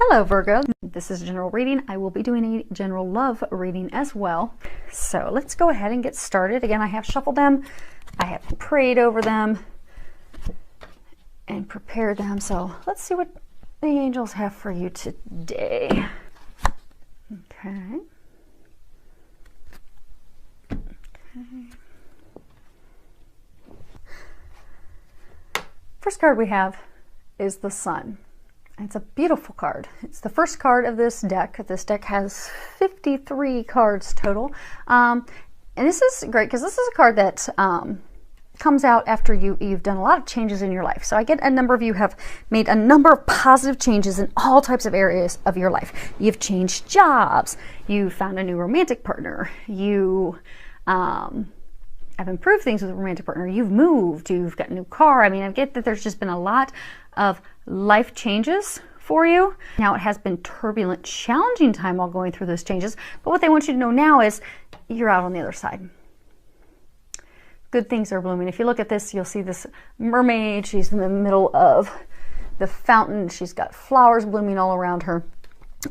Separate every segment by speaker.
Speaker 1: Hello Virgo, this is a general reading. I will be doing a general love reading as well. So let's go ahead and get started. Again, I have shuffled them, I have prayed over them and prepared them. So let's see what the angels have for you today. Okay. First card we have is the Sun. It's a beautiful card. It's the first card of this deck. This deck has 53 cards total. And this is great because this is a card that comes out after you've done a lot of changes in your life. So I get a number of you have made a number of positive changes in all types of areas of your life. You've changed jobs. You found a new romantic partner. You have improved things with a romantic partner. You've moved. You've got a new car. I mean, I get that there's just been a lot of life changes for you. Now it has been turbulent, challenging time while going through those changes. But what they want you to know now is you're out on the other side. Good things are blooming. If you look at this, you'll see this mermaid. She's in the middle of the fountain. She's got flowers blooming all around her.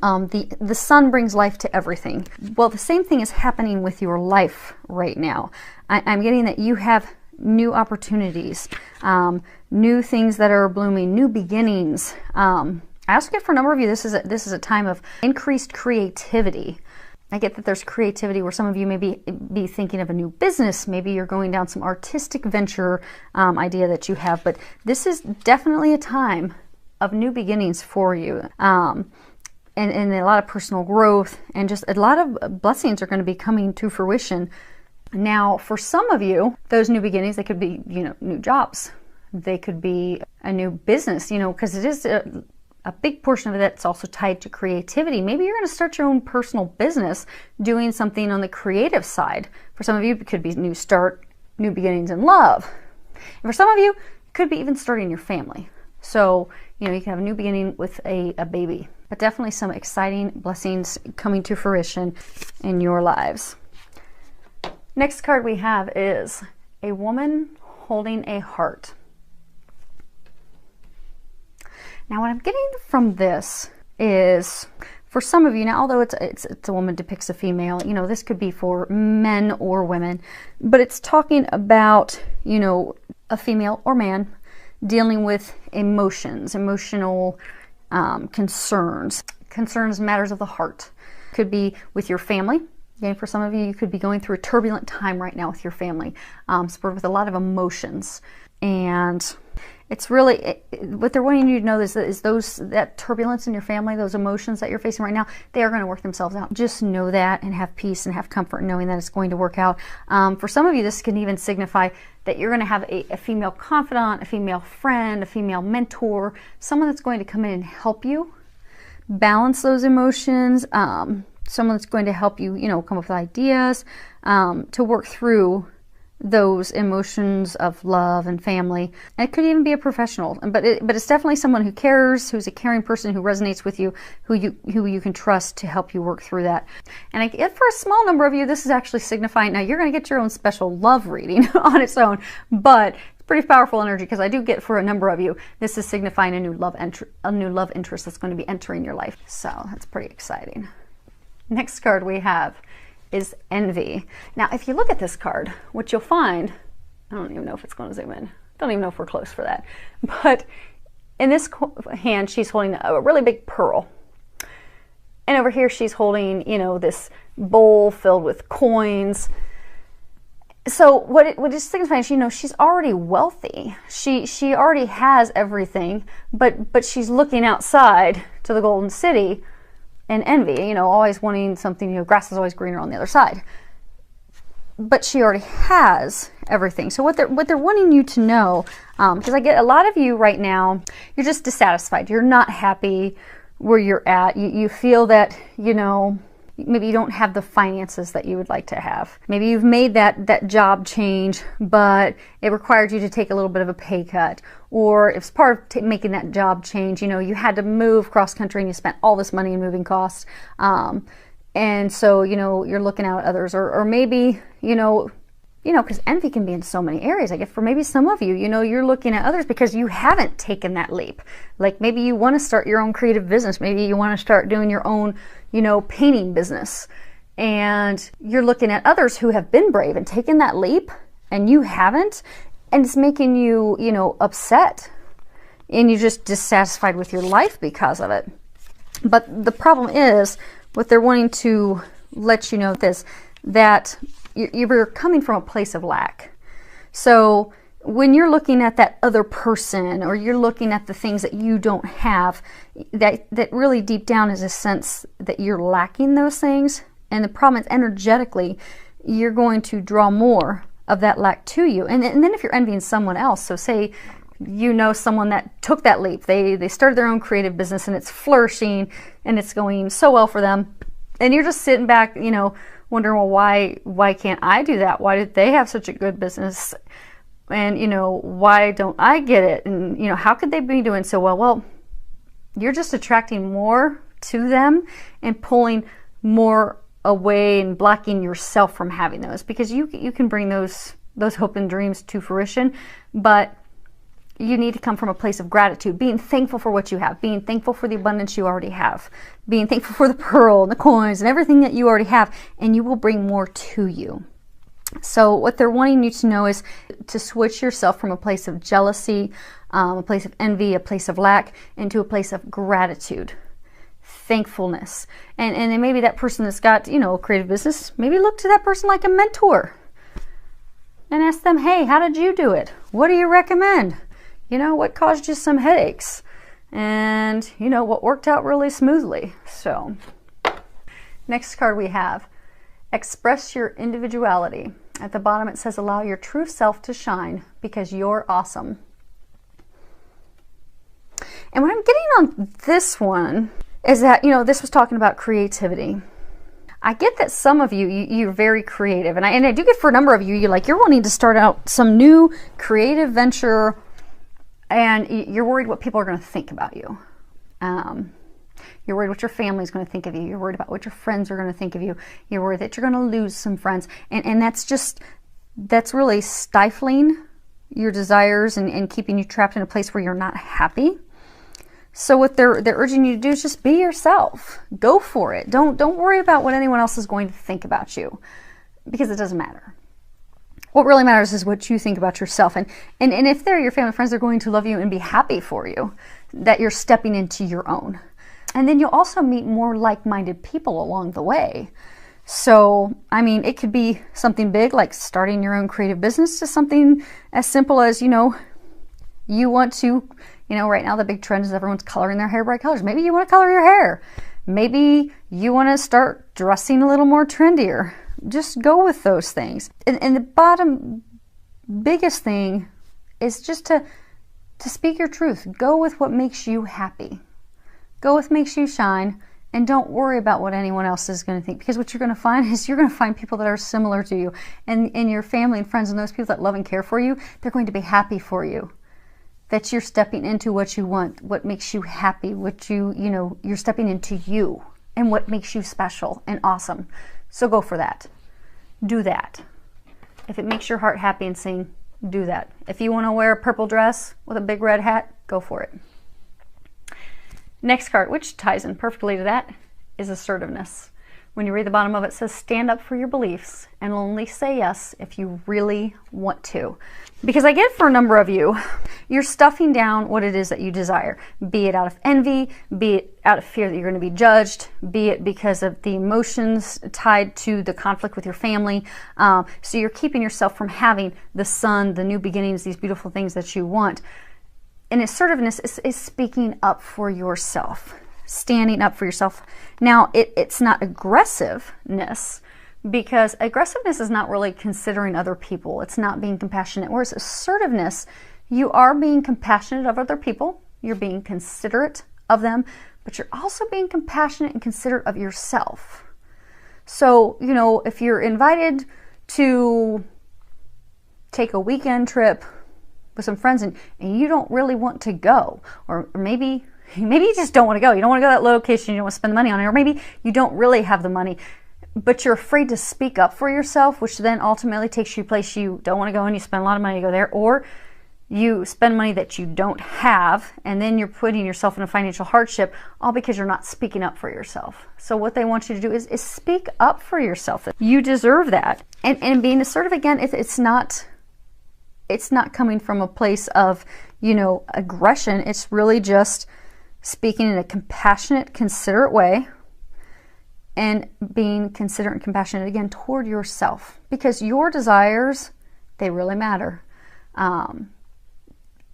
Speaker 1: The sun brings life to everything. Well, the same thing is happening with your life right now. I'm getting that you have new opportunities, new things that are blooming, new beginnings. I also get for a number of you, this is a time of increased creativity. I get that there's creativity where some of you may be thinking of a new business. Maybe you're going down some artistic venture idea that you have, but this is definitely a time of new beginnings for you. And a lot of personal growth and just a lot of blessings are going to be coming to fruition. Now, for some of you, those new beginnings, they could be, new jobs. They could be a new business, because it is a big portion of it that's also tied to creativity. Maybe you're going to start your own personal business doing something on the creative side. For some of you, it could be new start, new beginnings in love. And for some of you, it could be even starting your family. So, you can have a new beginning with a baby. But definitely some exciting blessings coming to fruition in your lives. Next card we have is a woman holding a heart. Now what I'm getting from this is, for some of you, now although it's a woman depicts a female, this could be for men or women, but it's talking about, a female or man dealing with emotions, emotional concerns, matters of the heart. Could be with your family. Again, for some of you, you could be going through a turbulent time right now with your family, spurred with a lot of emotions. And it's really, what they're wanting you to know is that turbulence in your family, those emotions that you're facing right now, they are going to work themselves out. Just know that and have peace and have comfort knowing that it's going to work out. For some of you, this can even signify that you're going to have a female confidant, a female friend, a female mentor, someone that's going to come in and help you balance those emotions, someone that's going to help you, come up with ideas to work through those emotions of love and family. And it could even be a professional, but it's definitely someone who cares, who's a caring person, who resonates with you, who you can trust to help you work through that. And I get for a small number of you, this is actually signifying, now you're going to get your own special love reading on its own, but it's pretty powerful energy because I do get for a number of you, this is signifying a new love interest that's going to be entering your life. So that's pretty exciting. Next card we have is Envy. Now, if you look at this card, what you'll find, I don't even know if it's going to zoom in. Don't even know if we're close for that. But in this hand, she's holding a really big pearl. And over here, she's holding, this bowl filled with coins. So what it signifies, she's already wealthy. She already has everything, but she's looking outside to the Golden City and envy, always wanting something, grass is always greener on the other side. But she already has everything. So what they're wanting you to know, because I get a lot of you right now, you're just dissatisfied. You're not happy where you're at. You feel that, maybe you don't have the finances that you would like to have. Maybe you've made that job change, but it required you to take a little bit of a pay cut. Or it's part of making that job change, you had to move cross country and you spent all this money in moving costs. And so, you're looking out at others. Or maybe, You know, because envy can be in so many areas. I guess for maybe some of you, you know, you're looking at others because you haven't taken that leap. Like maybe you want to start your own creative business. Maybe you want to start doing your own, you know, painting business. And you're looking at others who have been brave and taken that leap and you haven't. And it's making you, you know, upset. And you're just dissatisfied with your life because of it. But the problem is, what they're wanting to let you know this, that you're coming from a place of lack. So when you're looking at that other person, or you're looking at the things that you don't have, that really deep down is a sense that you're lacking those things. And the problem is, energetically, you're going to draw more of that lack to you. And then if you're envying someone else, so say you know someone that took that leap, they started their own creative business and it's flourishing and it's going so well for them, and you're just sitting back, you know, wondering, well, why can't I do that? Why did they have such a good business? And, you know, why don't I get it? And, you know, how could they be doing so well? Well, you're just attracting more to them and pulling more away and blocking yourself from having those, because you can bring those hope and dreams to fruition, but you need to come from a place of gratitude, being thankful for what you have, being thankful for the abundance you already have, being thankful for the pearl and the coins and everything that you already have, and you will bring more to you. So what they're wanting you to know is to switch yourself from a place of jealousy, a place of envy, a place of lack, into a place of gratitude, thankfulness. And then maybe that person that's got, you know, a creative business, maybe look to that person like a mentor and ask them, hey, how did you do it? What do you recommend? You know, what caused you some headaches? And, you know, what worked out really smoothly? So, next card we have, express your individuality. At the bottom it says, allow your true self to shine because you're awesome. And what I'm getting on this one is that, you know, this was talking about creativity. I get that some of you, you're very creative. And I do get for a number of you, you're wanting to start out some new creative venture, and you're worried what people are going to think about you. You're worried what your family's going to think of you. You're worried about what your friends are going to think of you. You're worried that you're going to lose some friends. And that's really stifling your desires and keeping you trapped in a place where you're not happy. So what they're urging you to do is just be yourself. Go for it. Don't worry about what anyone else is going to think about you, because it doesn't matter. What really matters is what you think about yourself. And if they're your family friends, they're going to love you and be happy for you that you're stepping into your own. And then you'll also meet more like-minded people along the way. So, I mean, it could be something big like starting your own creative business, to something as simple as, you know, you want to, you know, right now the big trend is everyone's coloring their hair bright colors. Maybe you want to color your hair. Maybe you want to start dressing a little more trendier. Just go with those things. And the biggest thing is just to speak your truth. Go with what makes you happy. Go with what makes you shine, and don't worry about what anyone else is going to think, because what you're going to find is you're going to find people that are similar to you, and your family and friends and those people that love and care for you, they're going to be happy for you. That you're stepping into what you want, what makes you happy, what you know, you're stepping into you and what makes you special and awesome. So go for that. Do that. If it makes your heart happy and sing, do that. If you want to wear a purple dress with a big red hat, go for it. Next card, which ties in perfectly to that, is assertiveness. When you read the bottom of it, it says, stand up for your beliefs and only say yes if you really want to. Because I get for a number of you, you're stuffing down what it is that you desire, be it out of envy, be it out of fear that you're going to be judged, be it because of the emotions tied to the conflict with your family. So you're keeping yourself from having the sun, the new beginnings, these beautiful things that you want. And assertiveness is speaking up for yourself, standing up for yourself. Now, it's not aggressiveness, because aggressiveness is not really considering other people. It's not being compassionate. Whereas assertiveness, you are being compassionate of other people. You're being considerate of them, but you're also being compassionate and considerate of yourself. So, you know, if you're invited to take a weekend trip with some friends and you don't really want to go, or maybe you just don't want to go. You don't want to go to that location. You don't want to spend the money on it. Or maybe you don't really have the money. but you're afraid to speak up for yourself, which then ultimately takes you a place you don't want to go, and you spend a lot of money to go there, or you spend money that you don't have, and then you're putting yourself in a financial hardship, all because you're not speaking up for yourself. So what they want you to do is speak up for yourself. You deserve that. And being assertive, again, it's not coming from a place of, you know, aggression. It's really just speaking in a compassionate, considerate way, and being considerate and compassionate, again, toward yourself, because your desires, they really matter.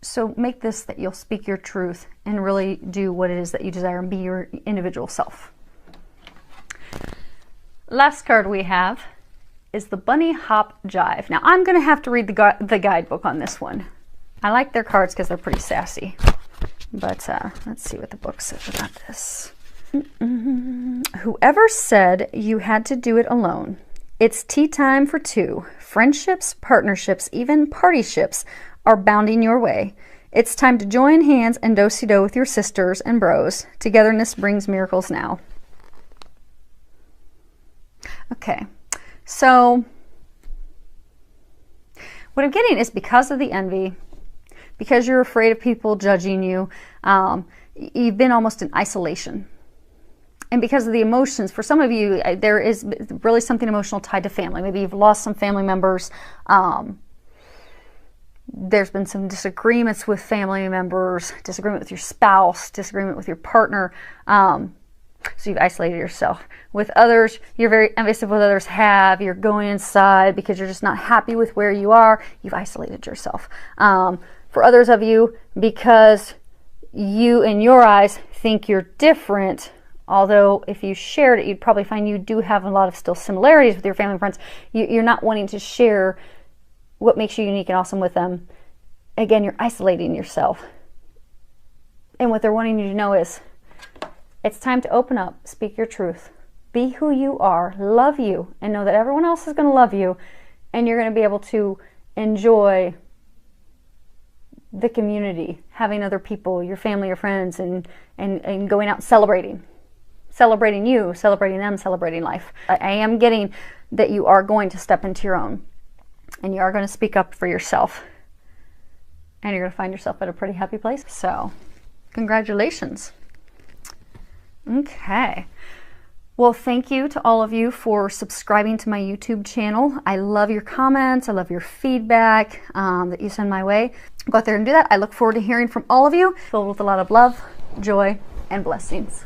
Speaker 1: So make this that you'll speak your truth and really do what it is that you desire and be your individual self. Last card we have is the Bunny Hop Jive. Now I'm going to have to read the guidebook on this one. I like their cards because they're pretty sassy. But let's see what the book says about this. Whoever said you had to do it alone? It's tea time for two. Friendships, partnerships, even partyships are bounding your way. It's time to join hands and do-si-do with your sisters and bros. Togetherness brings miracles now. Okay, so what I'm getting is because of the envy, because you're afraid of people judging you, you've been almost in isolation. And because of the emotions, for some of you, there is really something emotional tied to family. Maybe you've lost some family members. There's been some disagreements with family members, disagreement with your spouse, disagreement with your partner. So you've isolated yourself. With others, you're very envious of what others have. You're going inside because you're just not happy with where you are. You've isolated yourself. For others of you, because you, in your eyes, think you're different, although if you shared it, you'd probably find you do have a lot of still similarities with your family and friends. You're not wanting to share what makes you unique and awesome with them. Again, you're isolating yourself. And what they're wanting you to know is, it's time to open up, speak your truth, be who you are, love you, and know that everyone else is going to love you, and you're going to be able to enjoy the community, having other people, your family, your friends, and going out celebrating you, celebrating them, celebrating life. I am getting that you are going to step into your own, and you are going to speak up for yourself, and you're going to find yourself at a pretty happy place. So congratulations. Okay, well, thank you to all of you for subscribing to my YouTube channel. I love your comments. I love your feedback that you send my way. Go out there and do that. I look forward to hearing from all of you, filled with a lot of love, joy, and blessings.